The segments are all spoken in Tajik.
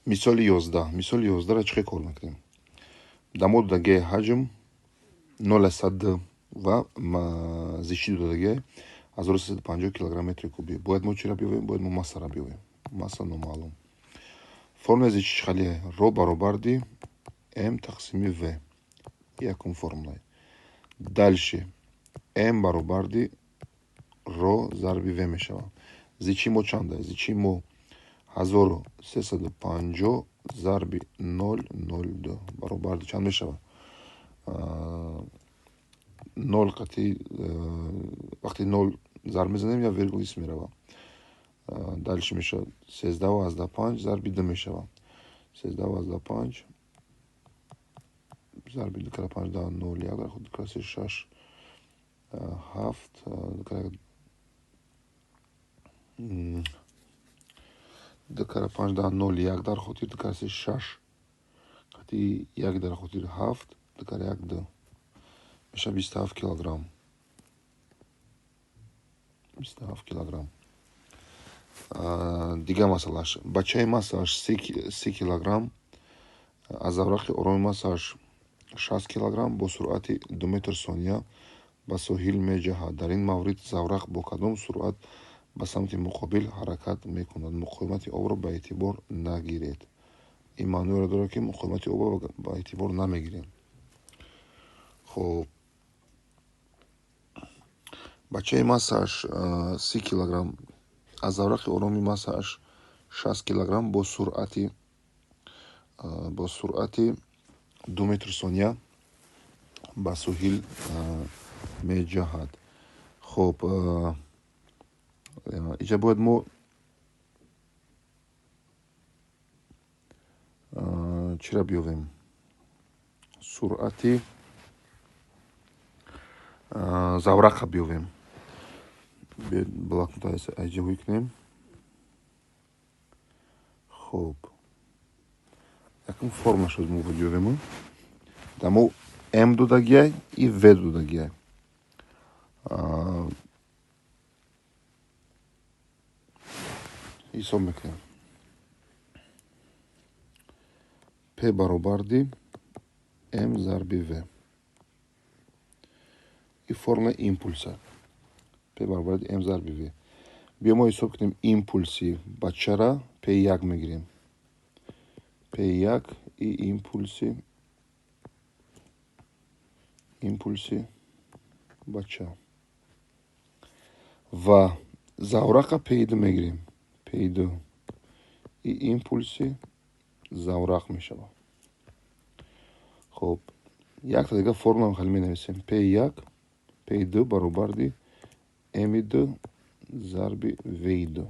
мисоли 11. Мисоли 11-ро чӣ кор мекунем? Дар моддаги ҳаҷм 0,1 ва зичи додаги 1350 кг метри куби. Бояд мо чиро биёвем? Бояд мо массаро биёвем. Масса номаълум. Формула зичи чиқалие? Ро баробарди м тақсими в. Якум формула. Дальше м баробарди ро зарби в мешавад. Зичи мо чанда? Зичи мо 1350 зарби 0,02 баробарди чанд мешавад? 0 қати вақти 0 зарб мезанем я виргул ист меравад. Дальше мешавад 13,5 зарби 2 мешавад. 13,5 зарби 2,5 дар 0 1 дар худ класси 6 7 2,5 дар 0 1 дар хотир класси 6 қати 1 дар хотир 7 2,1 2 мешавад 27 килограмм. 27 килограмм. Дигар масъалааш. Бачаи массааш 30 килограмм, аз заврақи ороми массааш 60 килограмм бо суръати 2 метр сония ба соҳил меҷаҳад. Дар ин маврид заврақ бо кадом суръат ба самти муқобил ҳаракат мекунад? Муқоимати обро ба эътибор нагиред. ин маъноиро дорад ки муқоимати обро ба эътибор намегирем. хоб бачаи массааш 30 килограмм, аз заврақи ороми массааш 60 килограмм бо суръати 2 метр сония ба соҳил меҷаҳад. хоб иҷа бояд мо чиро биёвем? Суръати заврақа биёвем. блокнот иҷа ҳӯй кунем. хоб якум форма шуд мо биёвем. Дар мо м додагия и в додагия. ҳисоб мекунем. п баробарди м зарби в. ин формула импулса. п баробарди м зарби в. бия мо ҳисоб кунем импулси бачара п1 мегирем. п1 и импулси бача ва заврақа п2 мегирем. п2 и импулси заврақ мешавад. хоб якта дигар формула хали менависем. п1 п2 баробарди м2 зарби в2.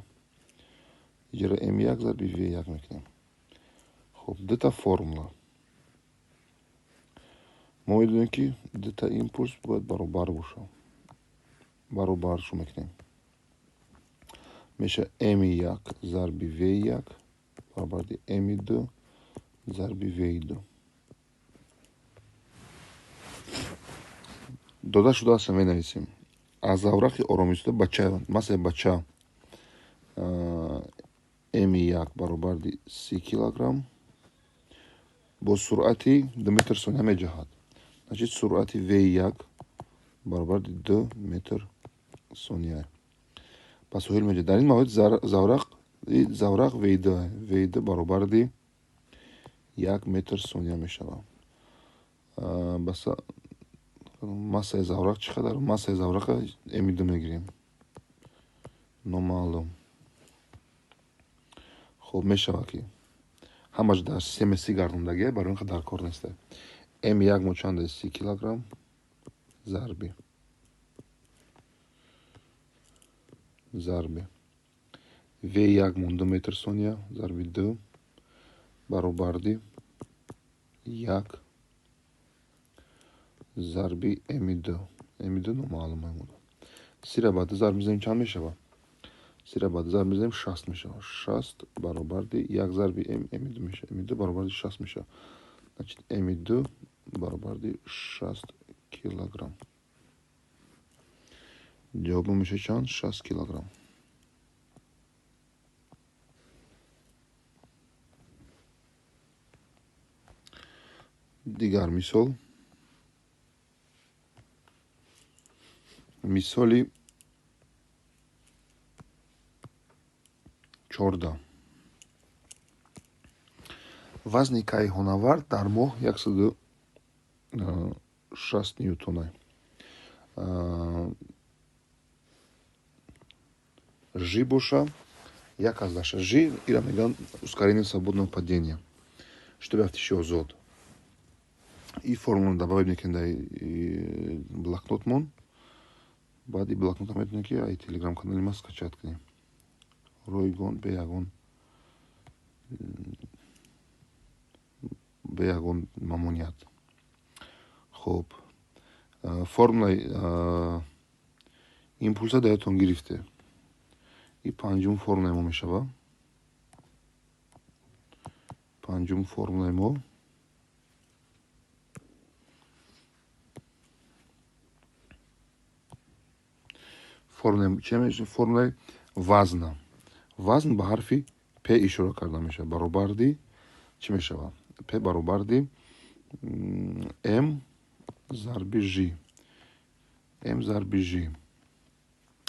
иҷара м1 зарби в1 мекунем. хоб дута формула. мо медонем ки дута импулс бояд баробар бошад. баробаршо мекунем. меша м1 зарби в1 баробарди м2 зарби в2. дода шудааст менависем. аз заврақи оромиста бача массаи бача м1 баробарди 30 килограмм бо суръати 2 метр сония меҷаҳад. значит суръати в1 баробарди 2 метр сония ба соҳил меҷаҳад. дар ин маврид заврақ в2 баробарди 1 метр сония мешавад. массаи заврақ чӣ қадар? массаи заврақа м2 мегирем. номаълум. хоб мешавад ки ҳамаш дар системаи 30 гардондагия барои ин дар кор нест. м1 мо чанда? 30 килограмм зарби в1 мо 2 метр сония зарби 2 баробарди 1 зарби м2. м2 номаълум мемонад. 30 ба 2 зарб мезанем чанд мешавад? 30 ба 2 зарб мезанем 60 мешавад. 60 баробарди 1 зарби м2 мешавад. м2 баробарди 60 мешавад. значит м2 баробарди 60 килограмм. ҷавобам мешавад чанд? 60 килограмм. дигар мисол. мисоли 14. Вазни кайҳонавар дар моҳ 160 ньютонай. Жи боша 1,6. Жи ира мегӯянд ускорение свободного падения, чтобы автиши озод. И формула добавим некендай блокнотмон. Баъди блокнота метавонем ки ай телеграм-канали ма скачат кунем. Ройгон беягон мамоният. хоб формулаи импулса даётон гирифте. И панҷум формулаи мо мешава. Панҷум формулаи мо формулаи вазна. вазн ба ҳарфи п ишора карда мешавад. баробарди чӣ мешавад? П баробарди м зарби ж. м зарби ж.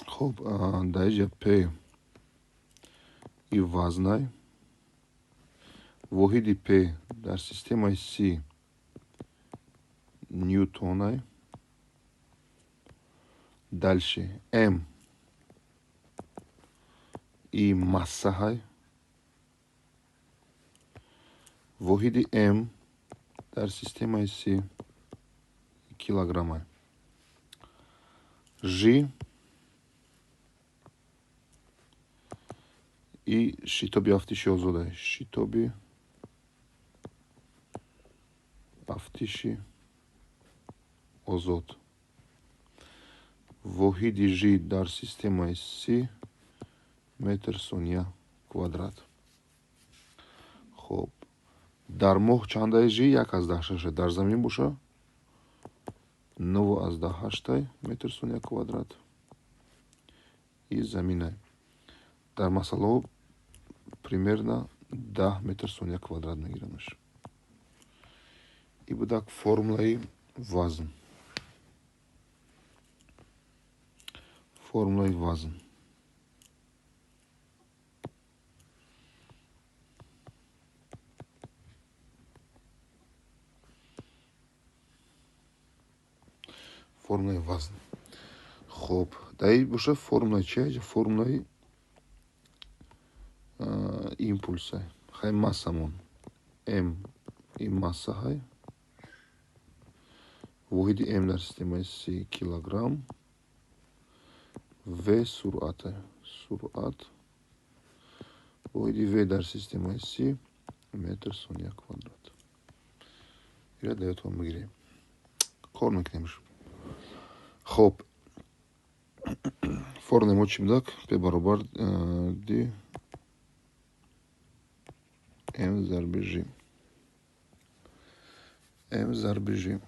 хоб дар инҷа п и вазнай. воҳиди п дар системаи с ньютонай. дальше м и массаҳай. воҳиди м дар системаи с килограммай. ж и шитоби афтиши озодай. шитоби афтиши озод. воҳиди ж дар системаи с метр сония квадрат. хоб дар моҳ чандай ж? 1,6. дар замин боша 9,8 метр сония квадрат. И заминай. дар масъалаҳо примерно 10 метр сония квадрат мегиранаш. И будак формулаи вазн. формулаи вазн. формулаи вазн. хоб даи боша формулаи чи? формулаи импулсай. хай массамон м и массаҳай. воҳиди м дар системаи с килограмм. в суръатай. суръат. воҳиди в дар системаи с метр сония квадрат. ира даётон мегирем. кор мекунемш. хоб формулаи мо чӣ будак? п баробарди м зарби ж. м зарби ж.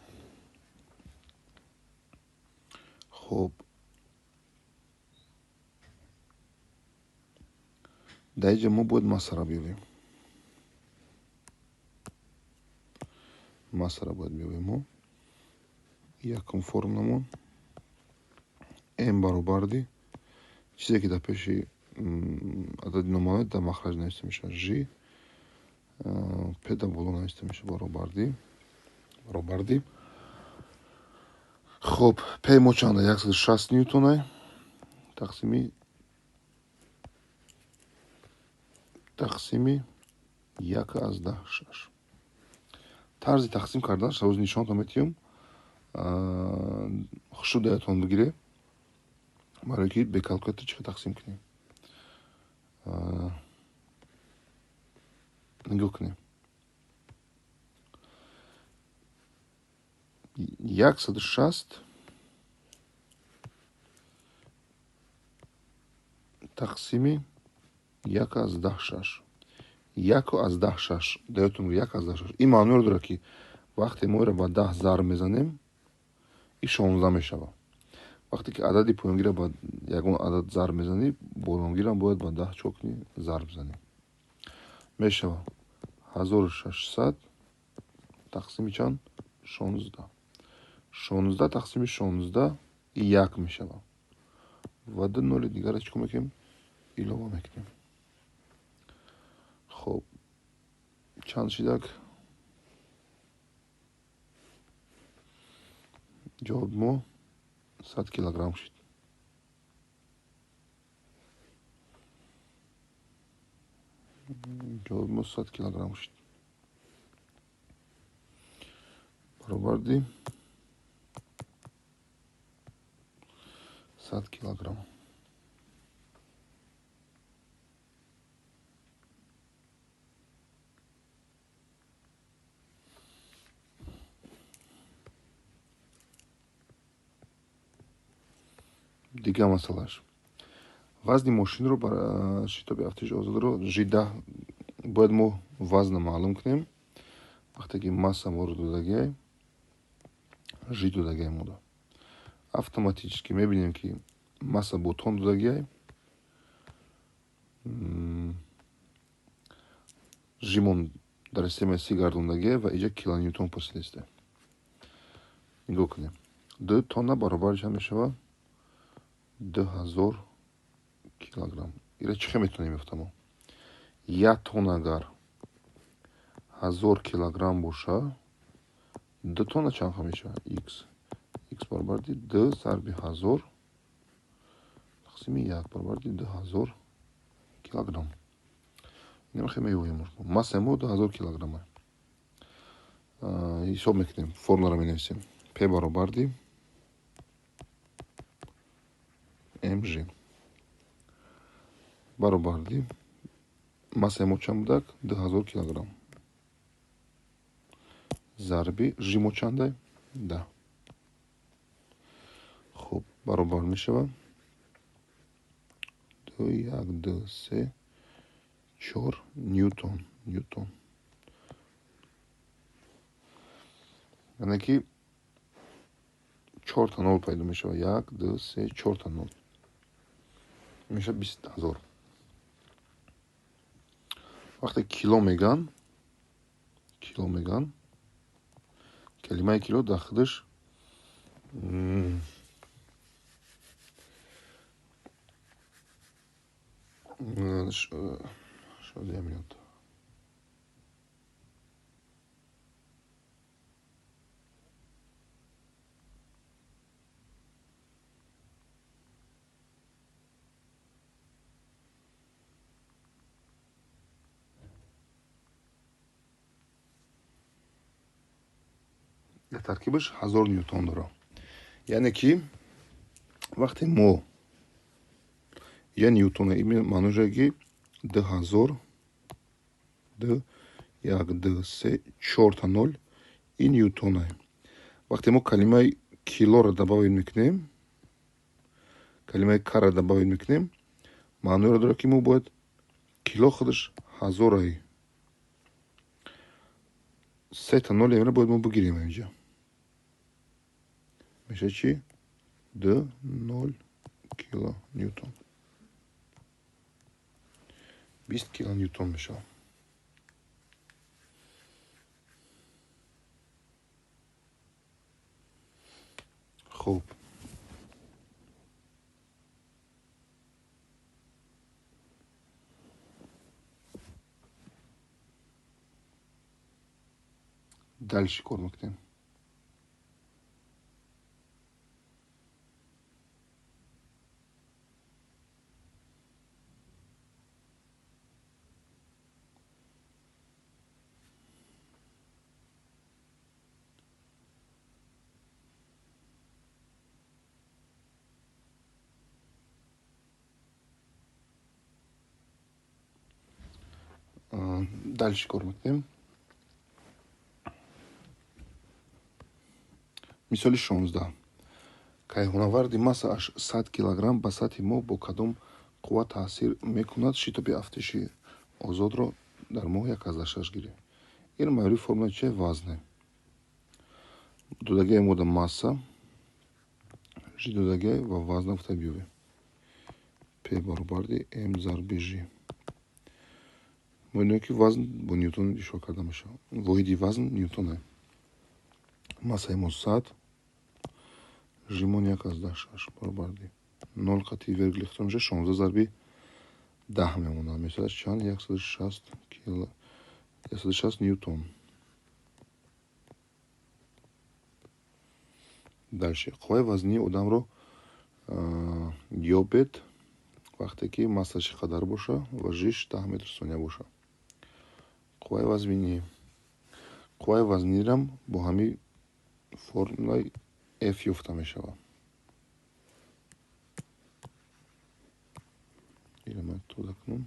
хоб дар инҷа мо бояд массаро биёбем. массаро бояд биёбем мо. якум формуламон м баробарди чизе ки дар пеши адади номаояд дар махраҷ нависта мешавад. ж п дар боло нависта мешавад. баробарди хоб п мо чанда? 160 ньютонай тақсими 1,6. тарзи тақсим карданаш ҳозир нишонатон метиҳам хушуд даётон бигире, барое ки бе калкулятор чиқа тақсим кунем. нигоҳ кунем. 160 тақсими 1,6. 1,6 даётон 1,6. ин маъноро дорад ки вақте мо ира ба 10 зарб мезанем и 16 мешавад. вақте ки адади поёнгира ба ягон адад зарб мезанӣ, болонгирам бояд ба 10 чоқ кунӣ, зарб занӣ. мешавад 1600 тақсими чанд? 16. 16 тақсими 16 як мешавад. ва ду ноли дигарро чӣ мекунем? Илова мекунем. хоб чанд шидак? ҷавоби мо 100 килограмм шид. ҷавоби мо 100 килограмм шид. баробарди 100 килограмм. дигар масъалаш. вазни мошинро бар шитоби автомошини озодро жида бояд мо вазна маълум кунем. вақте ки масса моро додагиай жид додагиай мода автоматически мебинем ки масса бо тон додагиай жимон дар системаи гардондагиай ва иҷа килоньютон посилисте. нигоҳ кунем. 2 тонна баробар чанд мешавад? 2000 килограмм. ира чӣ хел метавонем мефтамо? 1 тонна агар 1000 килограмм боша, 2 тонна чанд хел мешавад? X. X баробарди 2 зарби 1000 тақсими 1 баробарди 2000 килограмм. инро хел меёбем. масса мо 2000 килограмм. ҳисоб мекунем. формуларо менависем. P баробарди mg баробарди масса мо чанд будак? 2000 килограмм. зарби ж мо чандай? 10. хуб, баробар мешавад 2 1 2 3 4 ньютон. яъне ки 4 та 0 пайдо мешавад. 1 2 3 4 та 0 мешавад 20000. вақте кило меган калимаи кило дар худаш шодия меёд. дар таркибаш 1000 ньютон дорад. яъне ки вақте мо я ньютона маънӯшае ки 2000 2 1 2 3 4 та 0 ин ньютона. вақте мо калимаи килоро добавид мекунем, калимаи карро добавид мекунем, маъноиро дорад ки мо бояд кило худаш 1000 3 та 0 ямро бояд мо бигирем инҷа. мешавад чӣ? 2 0 кило ньютон. 20 кило ньютон мешавад. хуб. дальше кор мекунем. дальше кор мекунем. мисоли 16. кайҳонаварди массааш 100 килограмм ба сатҳи мо бо кадом қувват таъсир мекунад? шитоби автомошини озодро дар моҳ 1,6 гирем. ин маъёри формула чие? вазне. додагиаи мода масса, ж додагиай ва вазна гуфта биёвем. P баробарди m зарби ж. мо идонем ки вазн бо ньютон ишора карда мешавад. воҳиди вазн ньютон аст. масаи мо 100, жимон 1,6 баробарди 0,16 зарби 10 мемонад. Мешавад чанд? 160 кило, 160 ньютон. Дальше. Қувваи вазнии одамро ёбед вақте ки массаш қадар боша ва жиш 10 метр сония боша. Қувваи вазнирам бо ҳамин формулаи F ёфта мешавад. Ирамай тоза кунам.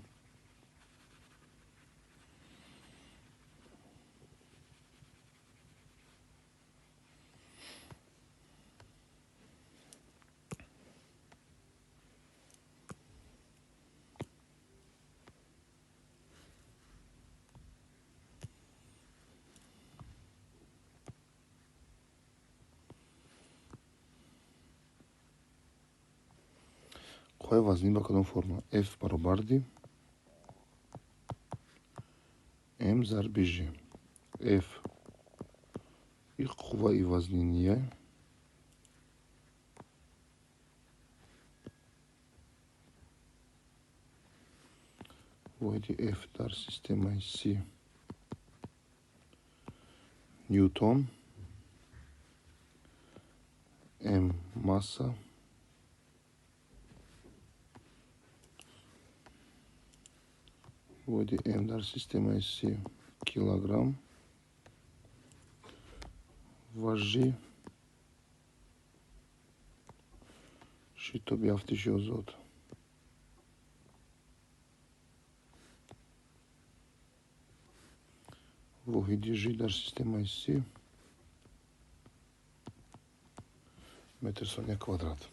Қувваи вазнӣ ба кадом формула? F баробарди M зарби G. F и қувваи вазниние воҳиди F дар системаи C ньютон, M масса, воҳиди M дар системаи C килограмм ва G шитоби афтиши озод. Воҳиди G дар системаи C метр сония квадрат.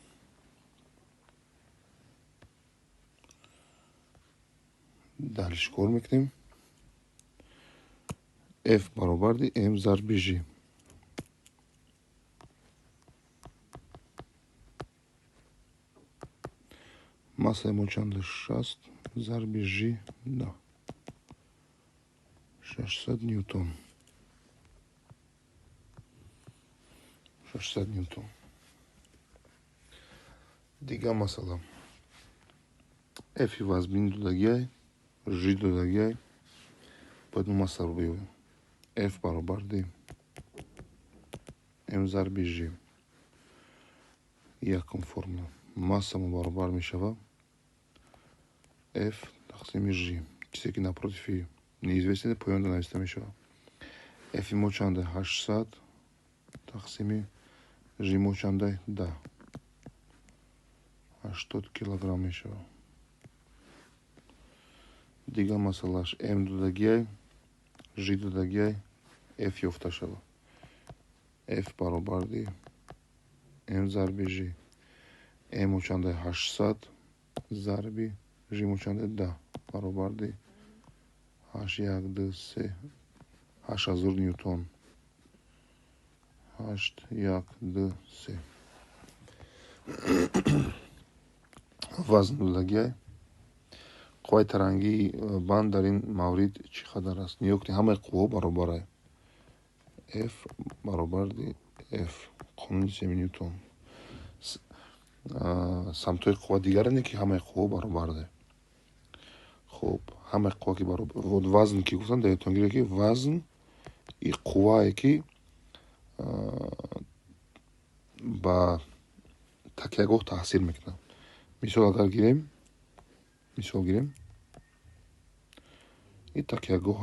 Дальше чӣ кор мекунем? F баробарди M зарби G. Массаи мо чанд? 60 зарби G, да, 600 ньютон. 600 ньютон. Дигар масъала. F-и вазбини додагиай, G додагиай, бояд мо массаро биёбем. F баробарди M зарби G. Якум формула. Масса мо баробар мешавад F тақсими G. Чизе ки напротив неизвестен поёнда нависта мешавад. F-и мо чанда? 800 тақсими G мо чанда? 10. 80 килограмм мешавад. Дигар масъалаш. M додагиай, G додагиай, F ёфта шавад. F баробарди M зарби G. M мо чанда? 800 зарби G мо чанда? 10 баробарди 8000 ньютон. 8000. Вазн додагиай. қувваи тарангии банд дар ин маврид чӣ қадар аст? Ниё кунед, ҳамаи қувваҳо баробаранд. F баробарди F, қонуни семи ньютон. самтҳои қувва дигаре не ки ҳамаи қувваҳо баробаранд. хуб, ҳамаи қувва ки баробар, вазн ки гуфтам, диqqатон гиред ки вазн и қуввае ки ба такягоҳ таъсир мекунад. Мисол агар гирем, ин такягоҳ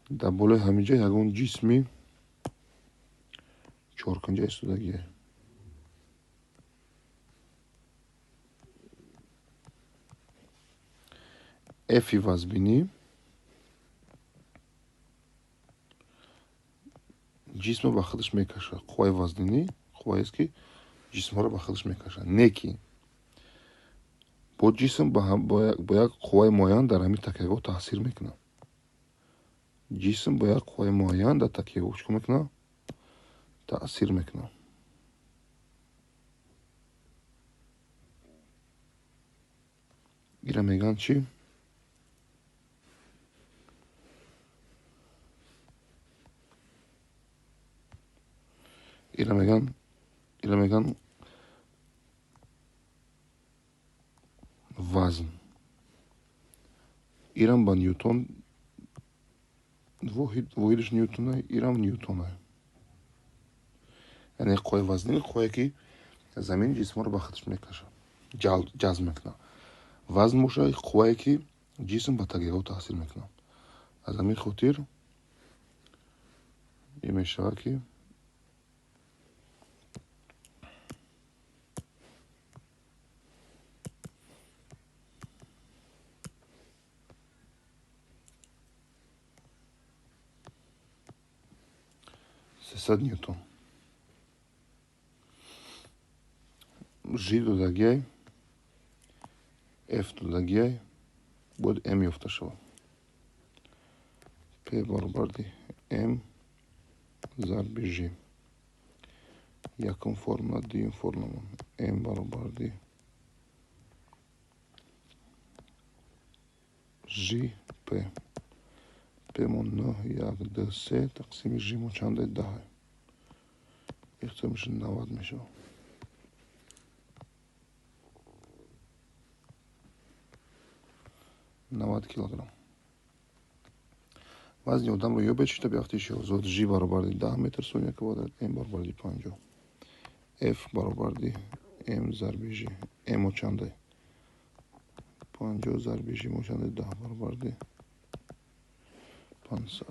дар болои ҳамин ҷо ягон ҷисми чоркунҷа истодагиае. F-и вазбинӣ ҷисмро ба худаш мекашад. Қувваи вазнинӣ қувваест ки ҷисмҳоро ба худаш мекашад. Не ки бо ҷисм бо як қувваи муайян дар ҳамин такягоҳ таъсир мекунад. Ҷисм бо як қувваи муайян дар такягоҳ чӣ мекунад? Таъсир мекунад. ира мегӯянд чӣ? اینا میگن وزن. ایران با نیوتن واحدش نیوتنه. ایران نیوتنه. یعنی قوه وزنی قوه که زمین جسم رو به خودش میکشه، جذب میکنه. وزن موشه قوه که جسم به تغییرات تاثیر میکنه. از همین خاطر این میشه که سیصد نیوتن. G додагиай, F додагиай буде M юфта шава. P баробарди M зарби G. Яким формула, двум формулам. M баробарди G P. P мон 9 як д 3 тақсими G мон чанде 10. Ихто мише 90 мешава. نود کیلوگرم. وزن آدم رو یا بچشته بیاختیش یا زود G برابر 10 متر ثانیه کوادرات، M برابر 50. F برابر M ضرب G. M چنده 50 ضرب G چنده 10 برابر 500.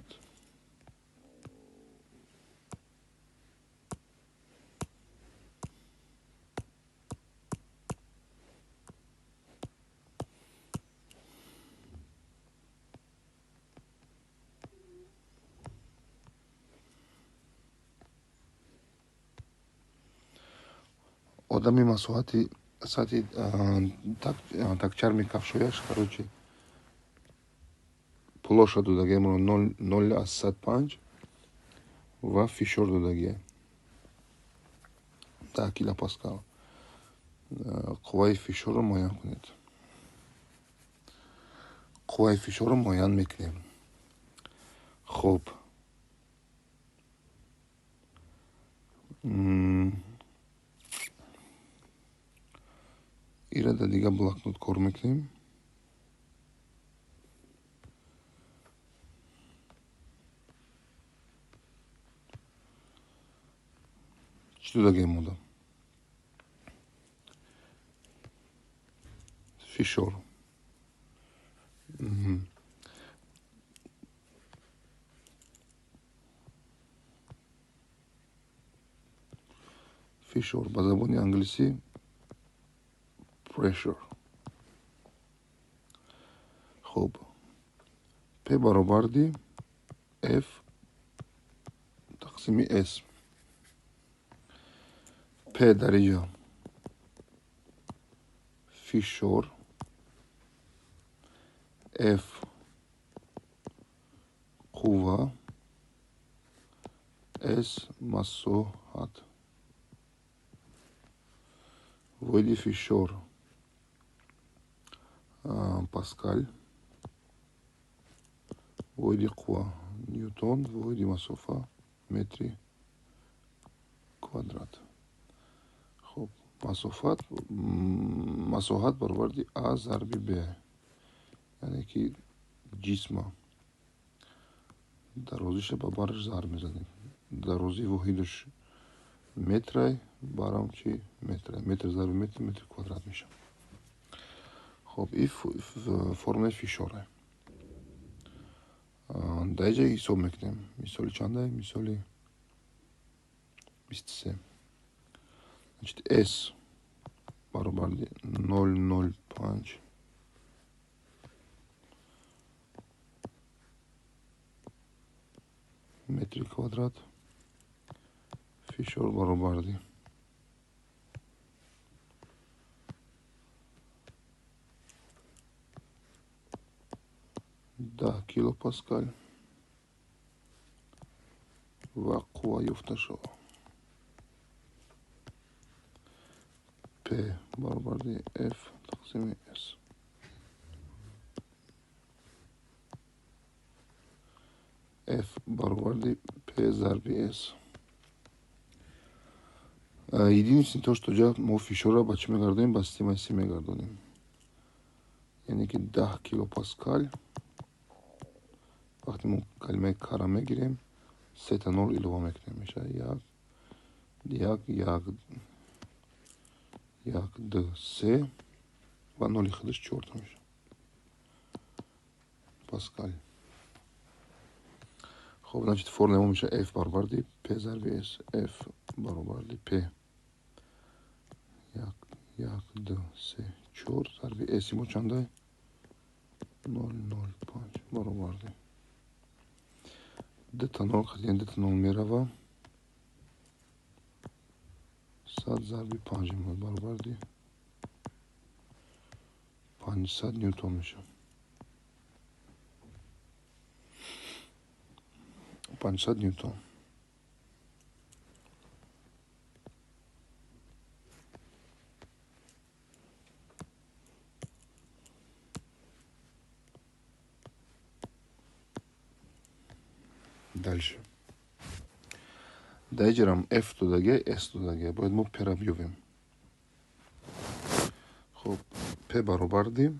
آدمی مساحتی ساعتی تکچر میکفشویش короче площадь دادگی من 0 از 105 و فشار دادگی 10 کیلو پاسکال. قوه فشار رو معین کنید. قوه فشار رو معین میکنیم. خب ایره در دیگه بلاک نوت کار میکنیم. چی دادگی مودا فشار فشار به زبان انگلیسی pressure. خب P برابر دی F تقسیم S. P درجه فشار، F قوه، S مساحت. ویدی فشار پاسکال، ویدی قوه نیوتن، ویدی مسافه متر کوادرات. خب مساحت برابر دی A ضرب B. یعنی که جسم درازیش با بارش ضرب میزنیم. درازی واحدش متره، بارم چی متره. متر ضرب متر متر کوادرات میشه. خب این فرم فشاره. در اینجا حساب میکنیم. مثالی چنده؟ مثالی 23. значит S برابر 0,05 متر کوادرات. فشار برابر 10 کیلو پاسکال و قوه یافته شد. P برابر F تقسیم S. F برابر P ضرب S. Единственное то, что мы фишора бачи мегардоним, ба система си мегардоним. یعنی که 10 کیلوپاسکال وقتی ما کلمه کارا میگیریم 3 تا 0 ilova میکنیم میشه یک دو سه و 0 خودش 4 تا میشه پاسکال. خب значит فرمول ما میشه F برابر دی P ضرب S. F برابر دی P یک دو سه 4 ضرب S ما چنده 0.05 برابر دی 2 تا 0 خیلی 2 تا 0 میروه 100 ضرب 5 برابر دی 500 نیوتن میشه 500 نیوتن. Дальше. Дайджерам F тудага, S тудага. Бояд мо P-ра биёвем. Хоб, P баробар ди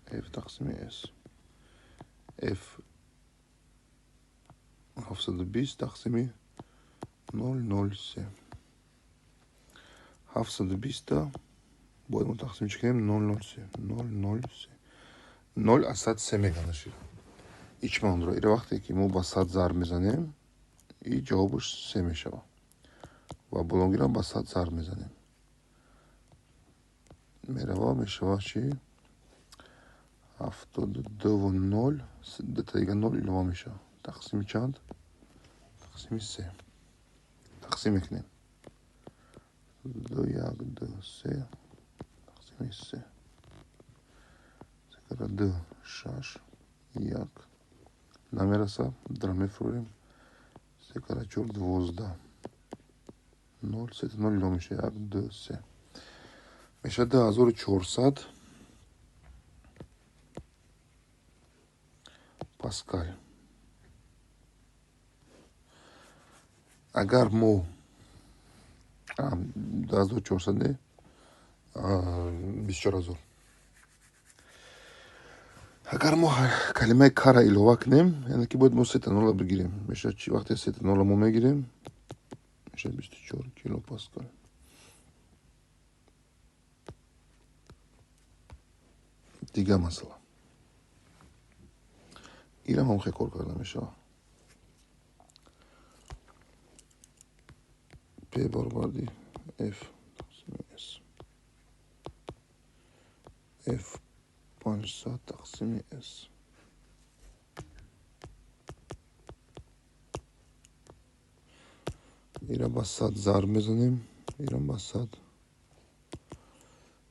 F тақсими S. F 720 тақсими 0.03. 720 бояд мо тақсим чӣ кунем 0.03. 0 аз 100 3 меганашид. ичмонро ира вақте ки мо ба 100 зарб мезанем и ҷавобаш 3 мешава ва балогирам ба 100 зарб мезанем мерава мешава чӣ 72 0 дата дига 0 илова мешава тақсими чанд тақсими 3 тақсим мекунем 2 1 2 3 тақсими 3 секара 2 6 1 намераса дра мефурӯрем секара 4 12 0 3 0 илова меша 1 2 3 меша 2400 паскал. Агар мо 2400 не 24000 агар мо калимаи кара илова кунем яъне ки бояд мо 3 та 0 бигирем меша чӣ вақте 3 та 0 мо мегирем меша 24 килопаскал. дига масъала инам ҳам хеле кор карда мешава P баробар ди F тақсими S. F 500 тақсими S. ира ба 100 зарб мезанем ирам ба 100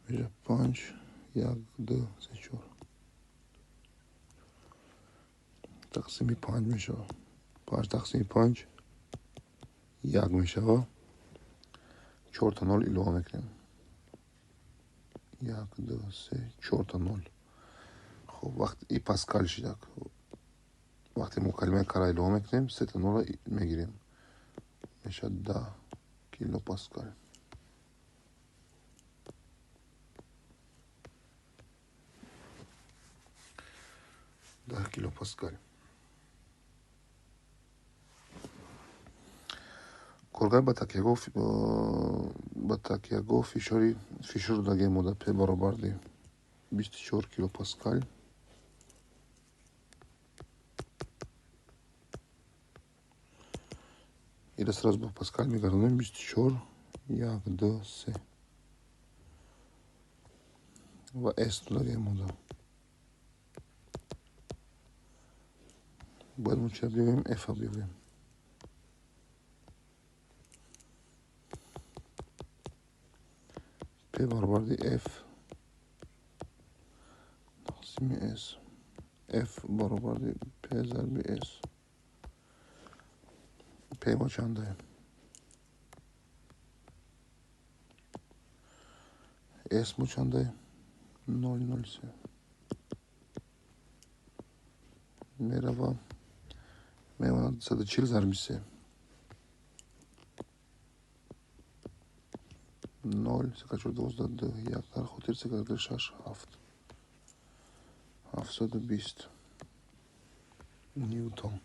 меша 5 1 2 3 4 тақсими 5 мешава 5 тақсими 5 1 мешава 4 та 0 илова мекунем 1 2 3 4 та 0. хоб вақти и паскал шидак вақте мо калимаи кара илова мекунем 3 та 0 мегирем меша 10 килопаскал. 10 килопаскал. коргар ба такягоҳ фишор даги мода P баробар ди 24 килопаскал. ира сразу ба паскал мегардонем 24 1 2 3 ва S даги мода бояд мо чӣ биёвем F биёвем P баробар ди F тақсими S. F баробар ди P зарби S. P мо чандае S мо чандае 0.03 мерава მე სადაჩილს არ მისე 0 საქართველოს 22 იახტარ ხუთი სეკრეტარ შაშ ჰაფტ 720 ნიუტონ